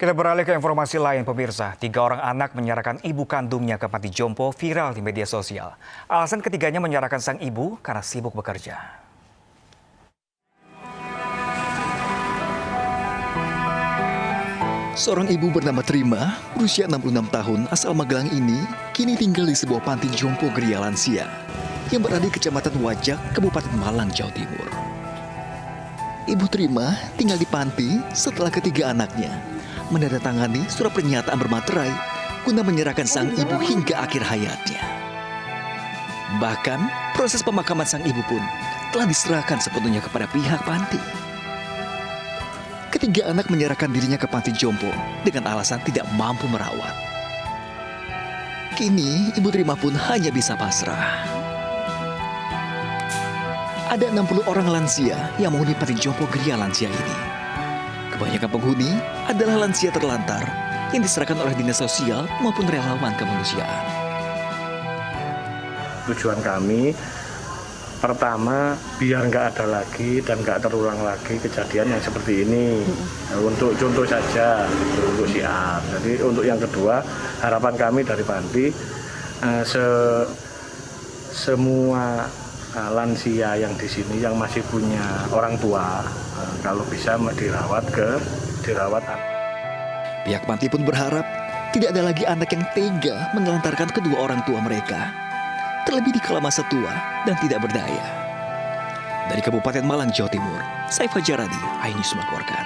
Kita beralih ke informasi lain, pemirsa. 3 orang anak menyerahkan ibu kandungnya ke panti jompo viral di media sosial. Alasan ketiganya menyerahkan sang ibu karena sibuk bekerja. Seorang ibu bernama Trima, berusia 66 tahun, asal Magelang ini, kini tinggal di sebuah panti jompo Gria Lansia yang berada di Kecamatan Wajak, Kabupaten Malang, Jawa Timur. Ibu Trima tinggal di panti setelah ketiga anaknya menandatangani surat pernyataan bermaterai guna menyerahkan sang ibu hingga akhir hayatnya. Bahkan, proses pemakaman sang ibu pun telah diserahkan sepenuhnya kepada pihak panti. Ketiga anak menyerahkan dirinya ke panti jompo dengan alasan tidak mampu merawat. Kini, Ibu Trima pun hanya bisa pasrah. Ada 60 orang lansia yang menghuni panti jompo Gria Lansia ini. Kebanyakan penghuni adalah lansia terlantar yang diserahkan oleh dinas sosial maupun relawan kemanusiaan. Tujuan kami pertama biar nggak ada lagi dan nggak terulang lagi kejadian yang seperti ini. Untuk contoh saja, untuk siap. Jadi untuk yang kedua, harapan kami dari panti semua lansia yang di sini yang masih punya orang tua, kalau bisa dirawat. Pihak panti pun berharap tidak ada lagi anak yang tega menelantarkan kedua orang tua mereka, terlebih di kala masa tua dan tidak berdaya. Dari Kabupaten Malang, Jawa Timur, saya Fajaradi, iNews melaporkan.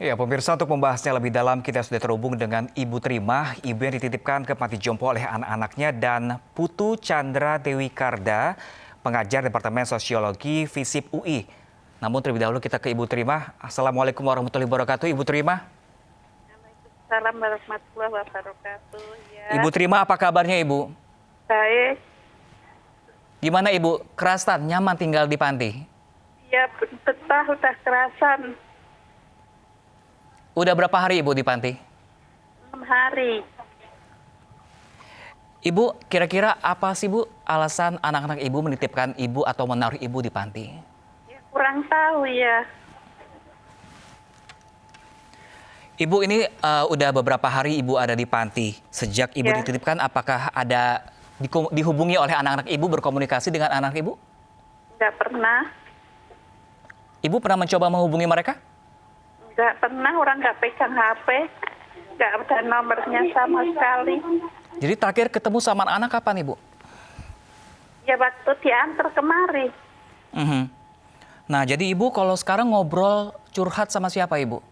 Ya, pemirsa, untuk membahasnya lebih dalam kita sudah terhubung dengan Ibu Trima, ibu yang dititipkan ke panti jompo oleh anak-anaknya, dan Putu Chandra Dewi Karda, pengajar Departemen Sosiologi FISIP UI. Namun terlebih dahulu kita ke Ibu Trima. Assalamualaikum warahmatullahi wabarakatuh, Ibu Trima. Waalaikumsalam warahmatullahi wabarakatuh. Ya. Ibu Trima, apa kabarnya Ibu? Baik. Gimana Ibu? Kerasan, nyaman tinggal di panti? Ya, betah udah kerasan. Udah berapa hari Ibu di panti? 6 hari. Ibu, kira-kira apa sih Bu alasan anak-anak Ibu menitipkan Ibu atau menaruh Ibu di panti? Ya, kurang tahu ya. Ibu, ini udah beberapa hari Ibu ada di panti. Sejak Ibu Ya. dititipkan, apakah ada dihubungi oleh anak-anak Ibu, berkomunikasi dengan anak Ibu? Nggak pernah. Ibu pernah mencoba menghubungi mereka? Nggak pernah, orang nggak pegang HP. Nggak ada nomornya sama sekali. Jadi terakhir ketemu sama anak kapan Ibu? Ya, waktu diantar kemari. Nah, jadi Ibu kalau sekarang ngobrol, curhat sama siapa Ibu?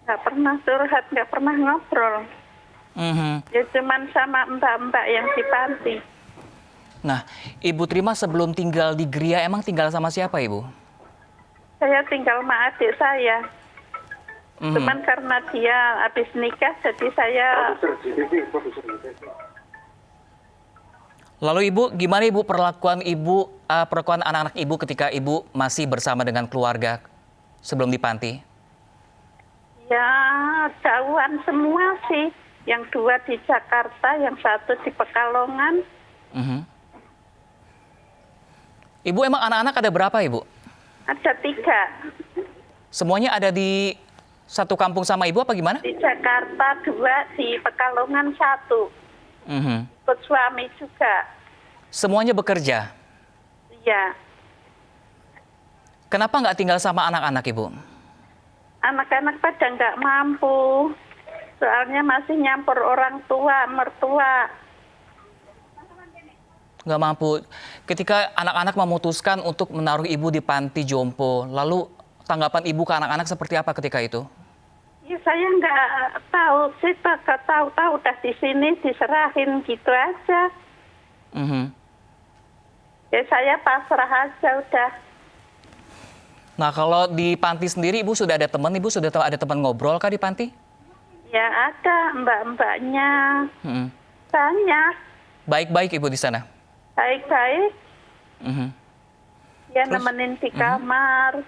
Nggak pernah curhat, nggak pernah ngobrol. Ya, cuman sama mbak-mbak yang di panti. Nah, Ibu Trima sebelum tinggal di Gria emang tinggal sama siapa Ibu? Saya tinggal sama adik saya. Cuman karena dia habis nikah, jadi saya... Lalu Ibu, gimana Ibu perlakuan anak-anak Ibu ketika Ibu masih bersama dengan keluarga sebelum di panti? Ya, jauhan semua sih. Yang 2 di Jakarta, yang 1 di Pekalongan. Ibu, emang anak-anak ada berapa Ibu? Ada 3. Semuanya ada di satu kampung sama Ibu apa gimana? Di Jakarta 2, di Pekalongan 1. Ikut suami juga. Semuanya bekerja? Iya. Kenapa nggak tinggal sama anak-anak Ibu? Anak-anak pada nggak mampu. Soalnya masih nyampur orang tua, mertua. Nggak mampu. Ketika anak-anak memutuskan untuk menaruh Ibu di panti jompo, lalu tanggapan Ibu ke anak-anak seperti apa ketika itu? Ya, saya nggak tahu sih, nggak tahu udah di sini diserahin gitu aja. Ya, saya pasrah aja udah. Nah, kalau di panti sendiri Ibu sudah ada teman, Ibu sudah ada teman ngobrol kah di panti? Ya, ada mbak-mbaknya. Banyak. Baik-baik Ibu di sana? Baik-baik. Ya, Terus? nemenin di kamar.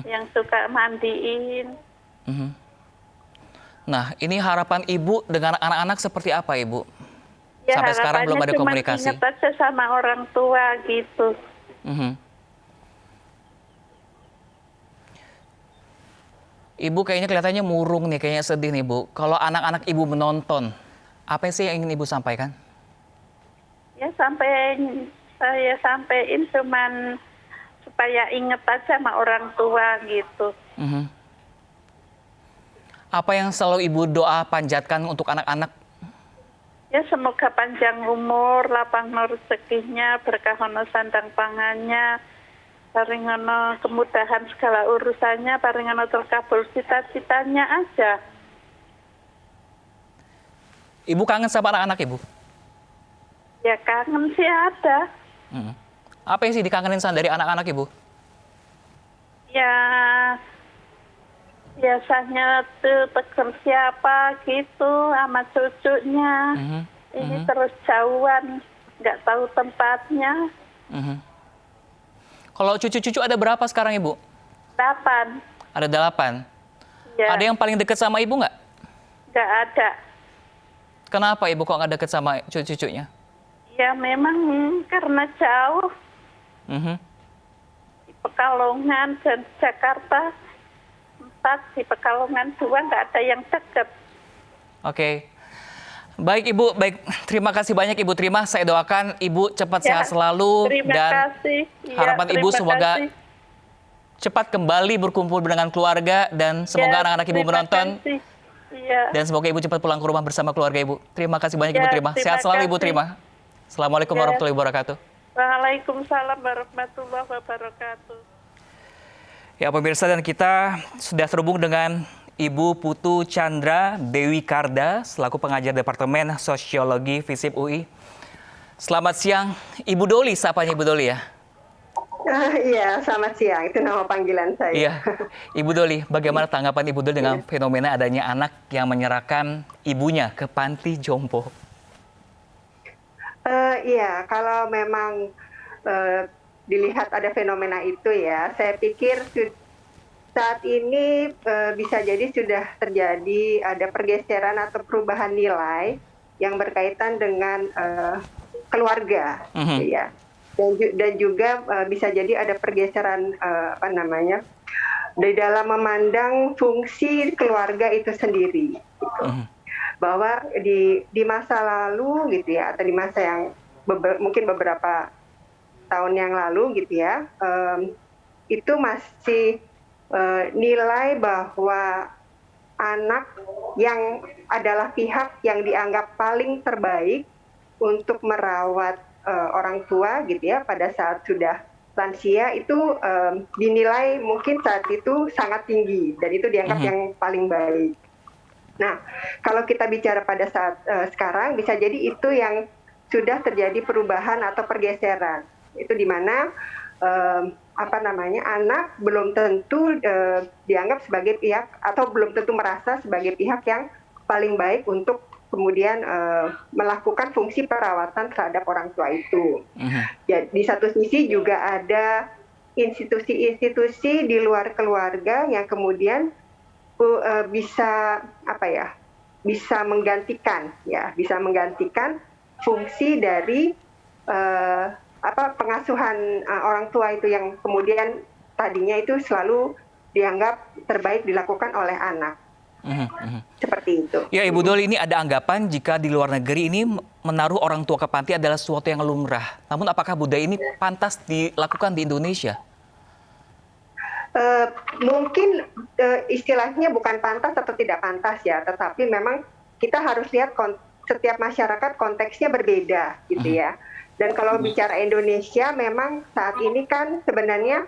Yang suka mandiin. Nah, ini harapan Ibu dengan anak-anak seperti apa Ibu? Ya, Sampai sekarang belum ada harapannya komunikasi. cuma ingat aja sama orang tua gitu. Ibu kayaknya kelihatannya murung nih, kayaknya sedih nih Bu. Kalau anak-anak Ibu menonton, apa sih yang ingin Ibu sampaikan? Ya saya sampein cuman supaya inget aja sama orang tua gitu. Mhm. Apa yang selalu Ibu doa panjatkan untuk anak-anak? Ya semoga panjang umur, lapang rezekinya, berkah ono sandang pangannya, paringono kemudahan segala urusannya, paringono terkabul cita-citanya aja. Ibu kangen sama anak-anak Ibu? Ya kangen sih ada. Mhm. Apa yang sih dikangenin dari anak-anak Ibu? Ya biasanya tuh tegur siapa gitu sama cucunya. Mhm. Ini terus jauhan, nggak tahu tempatnya. Mhm. Kalau cucu-cucu ada berapa sekarang Ibu? 8. Ada 8. Ya, Ada yang paling dekat sama Ibu nggak? nggak ada. Kenapa Ibu kok nggak dekat sama cucu-cucunya? Ya memang karena jauh Mhm. di Pekalongan dan Jakarta. 4 di Pekalongan 2 nggak ada yang dekat. Oke. Baik Ibu, baik. Terima kasih banyak Ibu Trima. Saya doakan Ibu cepat Ya, sehat selalu terima dan kasih. Ya, harapan Ibu terima semoga kasih. cepat kembali berkumpul dengan keluarga dan semoga Ya, anak-anak Ibu terima menonton kasih. Iya. dan semoga Ibu cepat pulang ke rumah bersama keluarga Ibu. Terima kasih banyak Ibu Ya, Trima. terima Sehat selalu Ibu kasih. Trima. Assalamualaikum Ya. warahmatullahi wabarakatuh. Waalaikumsalam warahmatullahi wabarakatuh. Ya pemirsa, dan kita sudah terhubung dengan Ibu Putu Chandra Dewi Karda selaku pengajar Departemen Sosiologi FISIP UI. Selamat siang Ibu Doli, sapanya Ibu Doli ya? Iya, selamat siang. Itu nama panggilan saya. Iya, Ibu Doli, bagaimana tanggapan Ibu Doli dengan fenomena adanya anak yang menyerahkan ibunya ke panti jompo? Iya, kalau memang dilihat ada fenomena itu ya, saya pikir saat ini bisa jadi sudah terjadi ada pergeseran atau perubahan nilai yang berkaitan dengan keluarga, ya. Dan juga bisa jadi ada pergeseran di dalam memandang fungsi keluarga itu sendiri. Gitu. Bahwa di masa lalu gitu ya, atau di masa yang mungkin beberapa tahun yang lalu gitu ya, itu masih nilai bahwa anak yang adalah pihak yang dianggap paling terbaik untuk merawat orang tua gitu ya pada saat sudah lansia itu dinilai mungkin saat itu sangat tinggi dan itu dianggap yang paling baik. Nah, kalau kita bicara pada saat sekarang bisa jadi itu yang sudah terjadi perubahan atau pergeseran. Itu di mana anak belum tentu dianggap sebagai pihak atau belum tentu merasa sebagai pihak yang paling baik untuk kemudian melakukan fungsi perawatan terhadap orang tua itu. Ya, di satu sisi juga ada institusi-institusi di luar keluarga yang kemudian bisa menggantikan fungsi dari pengasuhan orang tua itu yang kemudian tadinya itu selalu dianggap terbaik dilakukan oleh anak. Seperti itu. Ya Ibu Doli, ini ada anggapan jika di luar negeri ini menaruh orang tua ke panti adalah sesuatu yang lumrah. Namun apakah budaya ini pantas dilakukan di Indonesia? Mungkin istilahnya bukan pantas atau tidak pantas ya, tetapi memang kita harus lihat setiap masyarakat konteksnya berbeda gitu ya. Dan kalau bicara Indonesia memang saat ini kan sebenarnya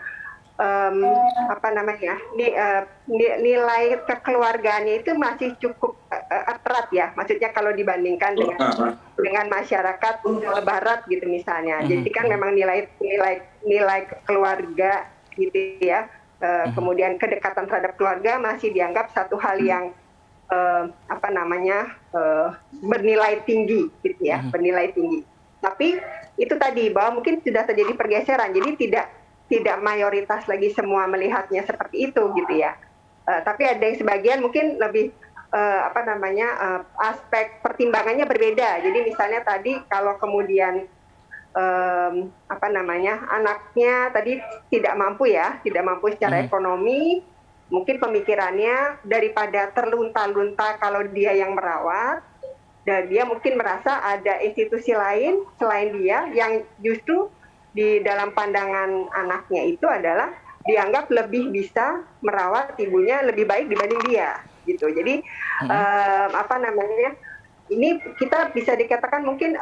nilai kekeluargaannya itu masih cukup erat ya. Maksudnya kalau dibandingkan dengan masyarakat Barat gitu misalnya. Jadi kan memang nilai keluarga gitu ya. Kemudian kedekatan terhadap keluarga masih dianggap satu hal yang bernilai tinggi gitu ya, bernilai tinggi. Tapi itu tadi bahwa mungkin sudah terjadi pergeseran, jadi tidak mayoritas lagi semua melihatnya seperti itu gitu ya. Tapi ada yang sebagian mungkin lebih aspek pertimbangannya berbeda. Jadi misalnya tadi kalau kemudian anaknya tadi tidak mampu secara ekonomi, mungkin pemikirannya daripada terlunta-lunta kalau dia yang merawat, dan dia mungkin merasa ada institusi lain selain dia yang justru di dalam pandangan anaknya itu adalah dianggap lebih bisa merawat ibunya lebih baik dibanding dia gitu. Jadi ini kita bisa dikatakan mungkin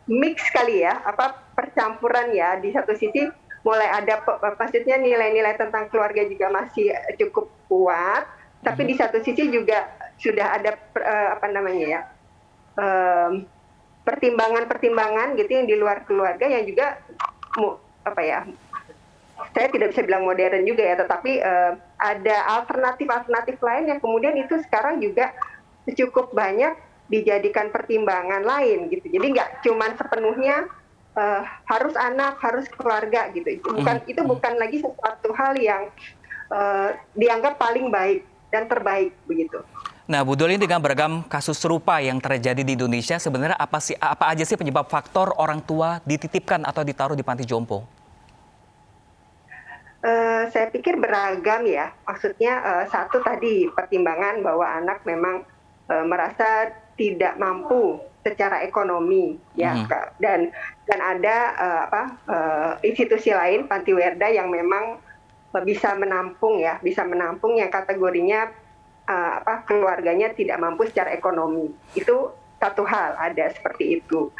mix kali ya, percampuran ya. Di satu sisi mulai ada maksudnya nilai-nilai tentang keluarga juga masih cukup kuat, tapi di satu sisi juga sudah ada pertimbangan-pertimbangan gitu yang di luar keluarga yang juga saya tidak bisa bilang modern juga ya, tetapi ada alternatif-alternatif lain yang kemudian itu sekarang juga cukup banyak dijadikan pertimbangan lain gitu. Jadi nggak cuman sepenuhnya harus anak, harus keluarga gitu. Itu bukan lagi sesuatu hal yang dianggap paling baik dan terbaik begitu. Nah, Bu Doli, dengan beragam kasus serupa yang terjadi di Indonesia, sebenarnya apa aja sih penyebab faktor orang tua dititipkan atau ditaruh di panti jompo? Saya pikir beragam ya. Maksudnya satu tadi pertimbangan bahwa anak memang merasa tidak mampu secara ekonomi ya, dan ada institusi lain Panti Werda yang memang bisa menampung yang kategorinya keluarganya tidak mampu secara ekonomi. Itu satu hal, ada seperti itu.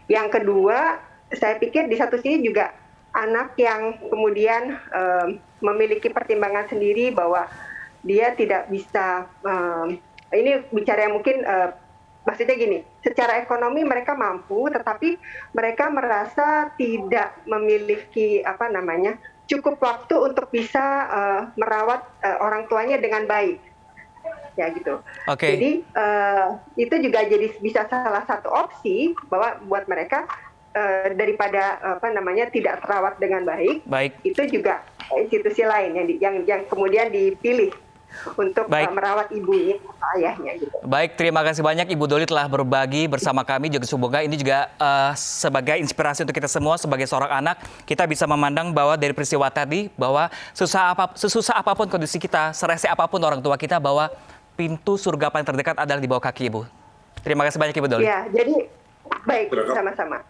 Yang kedua, saya pikir di satu sisi juga anak yang kemudian memiliki pertimbangan sendiri bahwa dia tidak bisa, ini bicara yang mungkin maksudnya gini, secara ekonomi mereka mampu, tetapi mereka merasa tidak memiliki cukup waktu untuk bisa merawat orang tuanya dengan baik. Ya gitu. Okay. Jadi itu juga jadi bisa salah satu opsi bahwa buat mereka daripada tidak terawat dengan baik. Itu juga institusi lain yang kemudian dipilih untuk merawat ibunya, ayahnya gitu. Baik, terima kasih banyak Ibu Doli telah berbagi bersama kami. Juga semoga ini juga sebagai inspirasi untuk kita semua sebagai seorang anak, kita bisa memandang bahwa dari peristiwa tadi bahwa sesusah apapun kondisi kita, serese apapun orang tua kita, bahwa pintu surga paling terdekat adalah di bawah kaki Ibu. Terima kasih banyak Ibu Doli. Ya, jadi baik, sama-sama.